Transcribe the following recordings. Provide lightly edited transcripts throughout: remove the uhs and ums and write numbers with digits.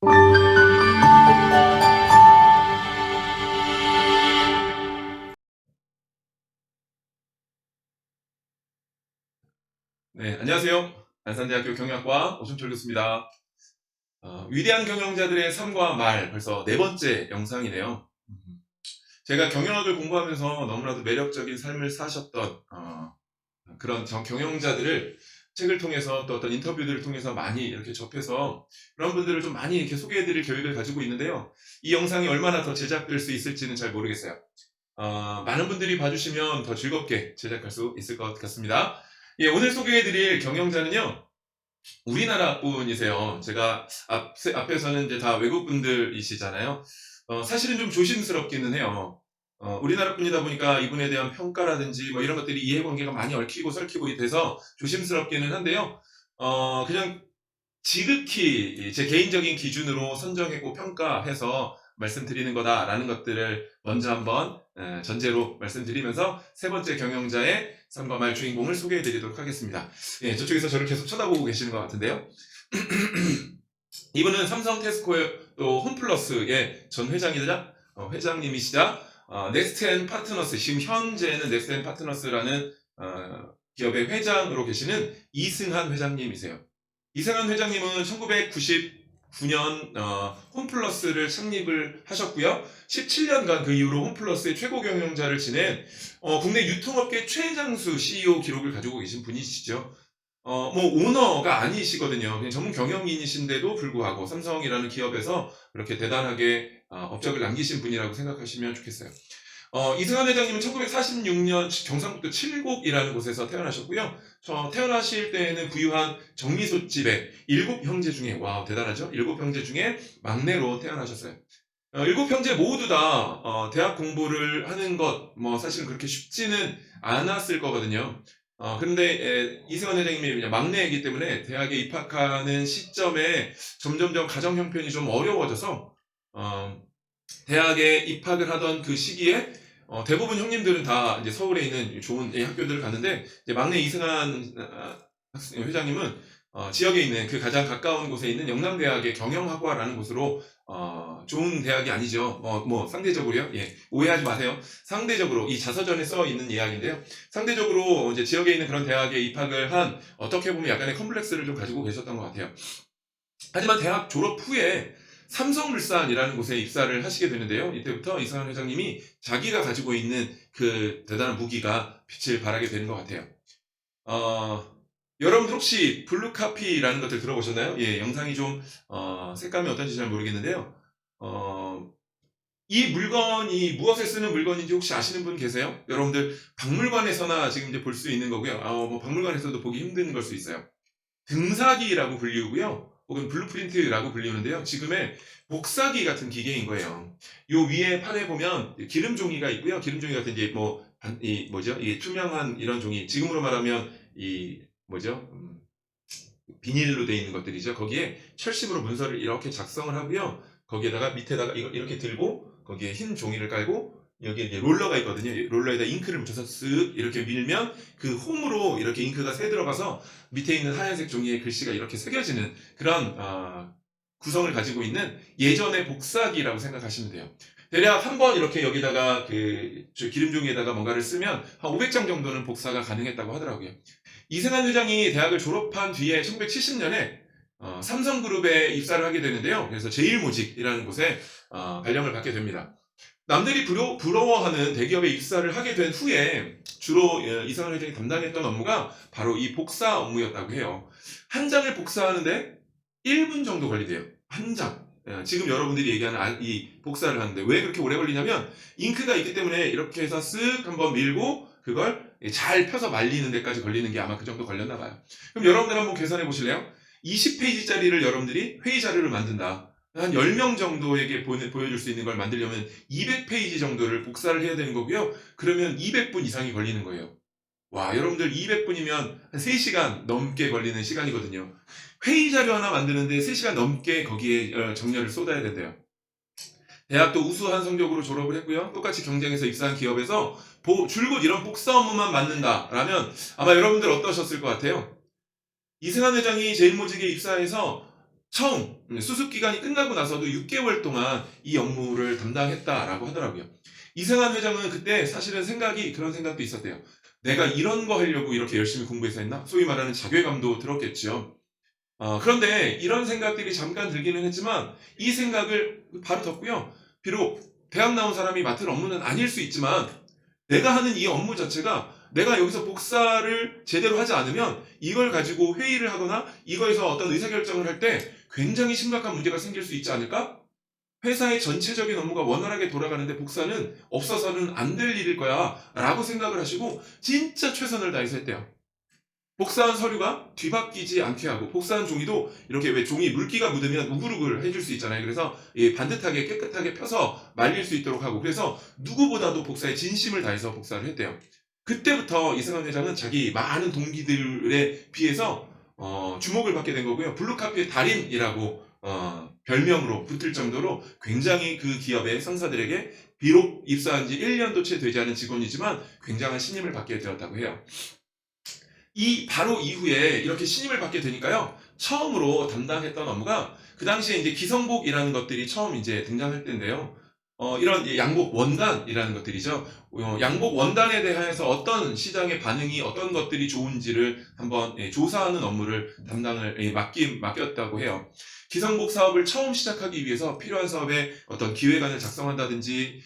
네, 안녕하세요. 안산대학교 경영학과 오승철 교수입니다. 위대한 경영자들의 삶과 말, 벌써 네 번째 영상이네요. 제가 경영학을 공부하면서 너무나도 매력적인 삶을 사셨던 그런 경영자들을 책을 통해서 또 어떤 인터뷰들을 통해서 많이 이렇게 접해서 그런 분들을 좀 많이 이렇게 소개해드릴 계획을 가지고 있는데요. 이 영상이 얼마나 더 제작될 수 있을지는 잘 모르겠어요. 많은 분들이 봐주시면 더 즐겁게 제작할 수 있을 것 같습니다. 예, 오늘 소개해드릴 경영자는요, 우리나라 분이세요. 제가 앞에서는 이제 다 외국 분들이시잖아요. 사실은 좀 조심스럽기는 해요. 우리나라 분이다 보니까 이분에 대한 평가라든지 뭐 이런 것들이 이해관계가 많이 얽히고 설키고 돼서 조심스럽기는 한데요. 그냥 지극히 제 개인적인 기준으로 선정했고 평가해서 말씀드리는 거다라는 것들을 먼저 한번 전제로 말씀드리면서 세 번째 경영자의 삶과 말 주인공을 소개해 드리도록 하겠습니다. 예, 저쪽에서 저를 계속 쳐다보고 계시는 것 같은데요. 이분은 삼성 테스코의 또 홈플러스의 전 회장이자 회장님이시자 넥스트앤 파트너스, 지금 현재는 넥스트앤 파트너스라는 기업의 회장으로 계시는 이승한 회장님이세요. 이승한 회장님은 1999년 홈플러스를 창립을 하셨고요. 17년간 그 이후로 홈플러스의 최고 경영자를 지낸 국내 유통업계 최장수 CEO 기록을 가지고 계신 분이시죠. 뭐 오너가 아니시거든요. 그냥 전문 경영인이신데도 불구하고 삼성이라는 기업에서 그렇게 대단하게 업적을 남기신 분이라고 생각하시면 좋겠어요. 이승한 회장님은 1946년 경상북도 칠곡이라는 곳에서 태어나셨고요. 태어나실 때에는 부유한 정미소집의 7형제 중에, 와, 대단하죠? 7형제 중에 막내로 태어나셨어요. 7형제 모두 다 대학 공부를 하는 것, 뭐 사실은 그렇게 쉽지는 않았을 거거든요. 그런데 이승환 회장님이 그냥 막내이기 때문에 대학에 입학하는 시점에 점점점 가정 형편이 좀 어려워져서 대학에 입학을 하던 그 시기에 대부분 형님들은 다 이제 서울에 있는 좋은 학교들을 갔는데 이제 막내 이승환 회장님은 지역에 있는 그 가장 가까운 곳에 있는 영남대학의 경영학과라는 곳으로 좋은 대학이 아니죠. 뭐 상대적으로요. 예, 오해하지 마세요. 상대적으로 이 자서전에 써 있는 이야기인데요. 상대적으로 이제 지역에 있는 그런 대학에 입학을 한 어떻게 보면 약간의 컴플렉스를 좀 가지고 계셨던 것 같아요. 하지만 대학 졸업 후에 삼성물산이라는 곳에 입사를 하시게 되는데요. 이때부터 이승환 회장님이 자기가 가지고 있는 그 대단한 무기가 빛을 발하게 되는 것 같아요. 여러분들 혹시 블루카피라는 것들 들어보셨나요? 예, 영상이 좀 색감이 어떤지 잘 모르겠는데요. 이 물건이 무엇에 쓰는 물건인지 혹시 아시는 분 계세요? 여러분들 박물관에서나 지금 이제 볼 수 있는 거고요. 뭐 박물관에서도 보기 힘든 걸 수 있어요. 등사기라고 불리우고요. 혹은 블루프린트라고 불리우는데요. 지금의 복사기 같은 기계인 거예요. 요 위에 판에 보면 기름 종이가 있고요. 기름 종이 같은 이제 뭐죠? 이 투명한 이런 종이, 지금으로 말하면 이 뭐죠? 비닐로 되어 있는 것들이죠. 거기에 철심으로 문서를 이렇게 작성을 하고요. 거기에다가 밑에다가 이걸 이렇게 들고 거기에 흰 종이를 깔고 여기에 이제 롤러가 있거든요. 롤러에다 잉크를 묻혀서 쓱 이렇게 밀면 그 홈으로 이렇게 잉크가 새 들어가서 밑에 있는 하얀색 종이에 글씨가 이렇게 새겨지는 그런 구성을 가지고 있는 예전의 복사기라고 생각하시면 돼요. 대략 한 번 이렇게 여기다가 기름종이에다가 뭔가를 쓰면 한 500장 정도는 복사가 가능했다고 하더라고요. 이승환 회장이 대학을 졸업한 뒤에 1970년에 삼성그룹에 입사를 하게 되는데요. 그래서 제일모직이라는 곳에 발령을 받게 됩니다. 남들이 부러워하는 대기업에 입사를 하게 된 후에 주로 이승환 회장이 담당했던 업무가 바로 이 복사 업무였다고 해요. 한 장을 복사하는데 1분 정도 걸리대요. 한 장. 지금 여러분들이 얘기하는 이 복사를 하는데 왜 그렇게 오래 걸리냐면 잉크가 있기 때문에 이렇게 해서 쓱 한번 밀고 그걸 잘 펴서 말리는 데까지 걸리는 게 아마 그 정도 걸렸나 봐요. 그럼 여러분들 한번 계산해 보실래요? 20페이지짜리를 여러분들이 회의 자료를 만든다. 한 10명 정도에게 보여줄 수 있는 걸 만들려면 200페이지 정도를 복사를 해야 되는 거고요. 그러면 200분 이상이 걸리는 거예요. 와, 여러분들 200분이면 한 3시간 넘게 걸리는 시간이거든요. 회의 자료 하나 만드는데 3시간 넘게 거기에 정열을 쏟아야 된대요. 대학도 우수한 성적으로 졸업을 했고요. 똑같이 경쟁에서 입사한 기업에서 줄곧 이런 복사 업무만 맡는다라면 아마 여러분들 어떠셨을 것 같아요? 이승환 회장이 제일모직에 입사해서 처음 수습 기간이 끝나고 나서도 6개월 동안 이 업무를 담당했다라고 하더라고요. 이승환 회장은 그때 사실은 그런 생각도 있었대요. 내가 이런 거 하려고 이렇게 열심히 공부해서 했나? 소위 말하는 자괴감도 들었겠죠. 그런데 이런 생각들이 잠깐 들기는 했지만 이 생각을 바로 덮고요. 비록 대학 나온 사람이 맡은 업무는 아닐 수 있지만 내가 하는 이 업무 자체가 내가 여기서 복사를 제대로 하지 않으면 이걸 가지고 회의를 하거나 이거에서 어떤 의사결정을 할 때 굉장히 심각한 문제가 생길 수 있지 않을까? 회사의 전체적인 업무가 원활하게 돌아가는데 복사는 없어서는 안 될 일일 거야 라고 생각을 하시고 진짜 최선을 다해서 했대요. 복사한 서류가 뒤바뀌지 않게 하고 복사한 종이도 이렇게 왜 종이 물기가 묻으면 우글우글 해줄 수 있잖아요. 그래서 반듯하게 깨끗하게 펴서 말릴 수 있도록 하고 그래서 누구보다도 복사에 진심을 다해서 복사를 했대요. 그때부터 이승환 회장은 자기 많은 동기들에 비해서 주목을 받게 된 거고요. 블루카피의 달인이라고 별명으로 붙을 정도로 굉장히 그 기업의 상사들에게 비록 입사한 지 1년도 채 되지 않은 직원이지만 굉장한 신임을 받게 되었다고 해요. 이 바로 이후에 이렇게 신임을 받게 되니까요. 처음으로 담당했던 업무가 그 당시에 이제 기성복이라는 것들이 처음 이제 등장할 때인데요. 이런 양복 원단이라는 것들이죠. 양복 원단에 대해서 어떤 시장의 반응이 어떤 것들이 좋은지를 한번 조사하는 업무를 맡겼다고 해요. 기성복 사업을 처음 시작하기 위해서 필요한 사업에 어떤 기획안을 작성한다든지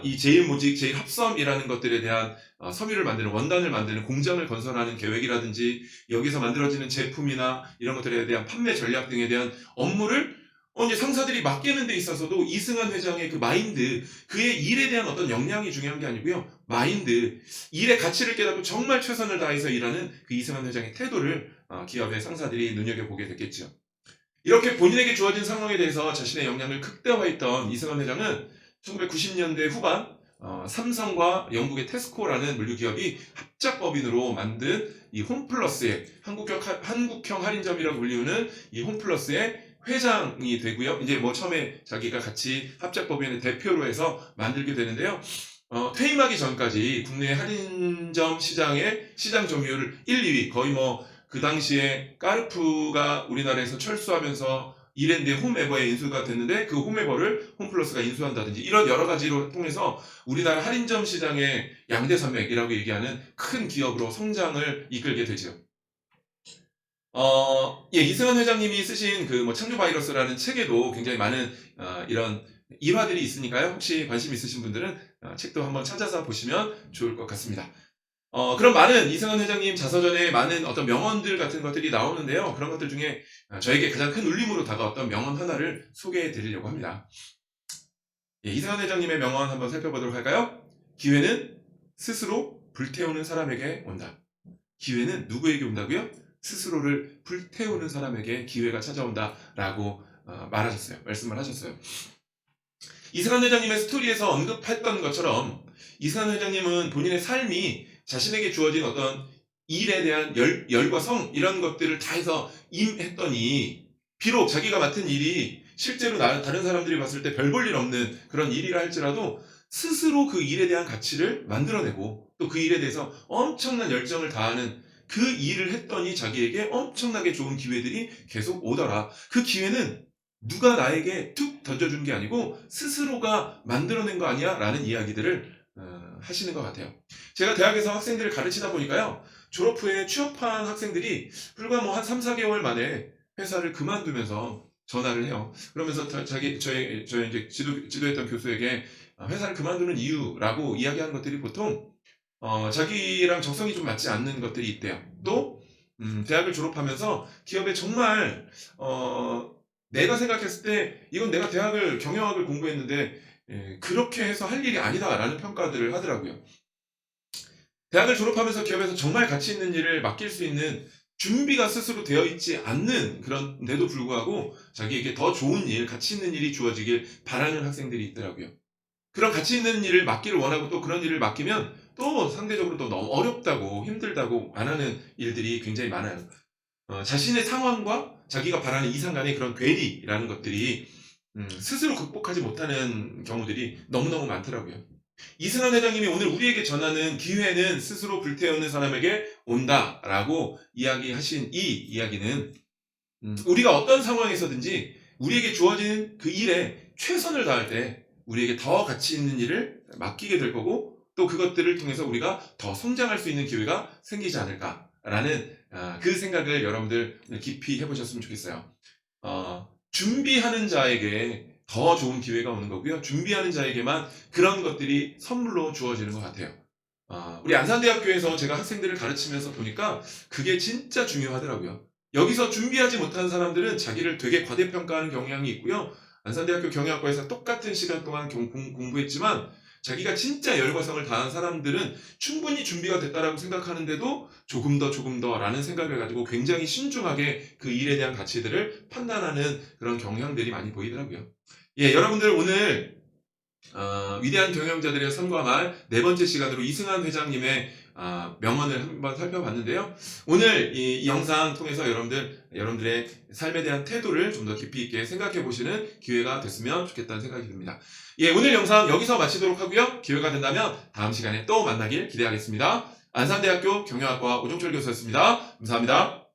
이 제일모직, 제일합섬이라는 것들에 대한 섬유를 만드는 원단을 만드는 공장을 건설하는 계획이라든지 여기서 만들어지는 제품이나 이런 것들에 대한 판매 전략 등에 대한 업무를 이제 상사들이 맡기는 데 있어서도 이승환 회장의 그 마인드, 그의 일에 대한 어떤 역량이 중요한 게 아니고요. 마인드, 일의 가치를 깨닫고 정말 최선을 다해서 일하는 그 이승환 회장의 태도를 기업의 상사들이 눈여겨보게 됐겠죠. 이렇게 본인에게 주어진 상황에 대해서 자신의 역량을 극대화했던 이승환 회장은 1990년대 후반 삼성과 영국의 테스코라는 물류기업이 합작법인으로 만든 이 홈플러스의 한국형 할인점이라고 불리우는 이 홈플러스의 회장이 되고요. 이제 뭐 처음에 자기가 같이 합작법인의 대표로 해서 만들게 되는데요. 퇴임하기 전까지 국내 할인점 시장의 시장 점유율 1, 2위 거의 뭐 그 당시에 까르푸가 우리나라에서 철수하면서 이랜드의 홈에버에 인수가 됐는데 그 홈에버를 홈플러스가 인수한다든지 이런 여러 가지로 통해서 우리나라 할인점 시장의 양대산맥이라고 얘기하는 큰 기업으로 성장을 이끌게 되죠. 이승환 회장님이 쓰신 그 뭐 창조 바이러스라는 책에도 굉장히 많은 이런 일화들이 있으니까요. 혹시 관심 있으신 분들은 책도 한번 찾아서 보시면 좋을 것 같습니다. 그런 많은 이승환 회장님 자서전에 많은 어떤 명언들 같은 것들이 나오는데요. 그런 것들 중에 저에게 가장 큰 울림으로 다가왔던 명언 하나를 소개해 드리려고 합니다. 이승환 회장님의 명언 한번 살펴보도록 할까요? 기회는 스스로 불태우는 사람에게 온다. 기회는 누구에게 온다고요? 스스로를 불태우는 사람에게 기회가 찾아온다라고 말씀을 하셨어요. 이승환 회장님의 스토리에서 언급했던 것처럼 이승환 회장님은 본인의 삶이 자신에게 주어진 어떤 일에 대한 열과 성 이런 것들을 다해서 임했더니 비록 자기가 맡은 일이 실제로 다른 사람들이 봤을 때 별 볼 일 없는 그런 일이라 할지라도 스스로 그 일에 대한 가치를 만들어내고 또 그 일에 대해서 엄청난 열정을 다하는 그 일을 했더니 자기에게 엄청나게 좋은 기회들이 계속 오더라. 그 기회는 누가 나에게 툭 던져준 게 아니고 스스로가 만들어낸 거 아니야? 라는 이야기들을 하시는 것 같아요. 제가 대학에서 학생들을 가르치다 보니까요. 졸업 후에 취업한 학생들이 불과 뭐 한 3, 4개월 만에 회사를 그만두면서 전화를 해요. 그러면서 저희 이제 지도했던 교수에게 회사를 그만두는 이유라고 이야기하는 것들이 보통 자기랑 적성이 좀 맞지 않는 것들이 있대요. 또 대학을 졸업하면서 기업에 정말 내가 생각했을 때 이건 내가 경영학을 공부했는데 그렇게 해서 할 일이 아니다라는 평가들을 하더라고요. 대학을 졸업하면서 기업에서 정말 가치 있는 일을 맡길 수 있는 준비가 스스로 되어 있지 않는 그런데도 불구하고 자기에게 더 좋은 일, 가치 있는 일이 주어지길 바라는 학생들이 있더라고요. 그런 가치 있는 일을 맡기를 원하고 또 그런 일을 맡기면 또 상대적으로 또 너무 어렵다고 힘들다고 안 하는 일들이 굉장히 많아요. 자신의 상황과 자기가 바라는 이상 간의 그런 괴리라는 것들이 스스로 극복하지 못하는 경우들이 너무너무 많더라고요. 이승환 회장님이 오늘 우리에게 전하는 기회는 스스로 불태우는 사람에게 온다라고 이야기하신 이 이야기는 우리가 어떤 상황에서든지 우리에게 주어진 그 일에 최선을 다할 때 우리에게 더 가치 있는 일을 맡기게 될 거고 또 그것들을 통해서 우리가 더 성장할 수 있는 기회가 생기지 않을까라는 그 생각을 여러분들 깊이 해보셨으면 좋겠어요. 준비하는 자에게 더 좋은 기회가 오는 거고요. 준비하는 자에게만 그런 것들이 선물로 주어지는 것 같아요. 우리 안산대학교에서 제가 학생들을 가르치면서 보니까 그게 진짜 중요하더라고요. 여기서 준비하지 못한 사람들은 자기를 되게 과대평가하는 경향이 있고요. 안산대학교 경영학과에서 똑같은 시간 동안 공부했지만 자기가 진짜 열과성을 다한 사람들은 충분히 준비가 됐다라고 생각하는데도 조금 더 라는 생각을 가지고 굉장히 신중하게 그 일에 대한 가치들을 판단하는 그런 경향들이 많이 보이더라고요. 예, 여러분들 오늘 위대한 경영자들의 삶과 말 네 번째 시간으로 이승환 회장님의 명언을 한번 살펴봤는데요. 오늘 이 영상 통해서 여러분들의 삶에 대한 태도를 좀 더 깊이 있게 생각해 보시는 기회가 됐으면 좋겠다는 생각이 듭니다. 예, 오늘 영상 여기서 마치도록 하고요. 기회가 된다면 다음 시간에 또 만나길 기대하겠습니다. 안산대학교 경영학과 오종철 교수였습니다. 감사합니다.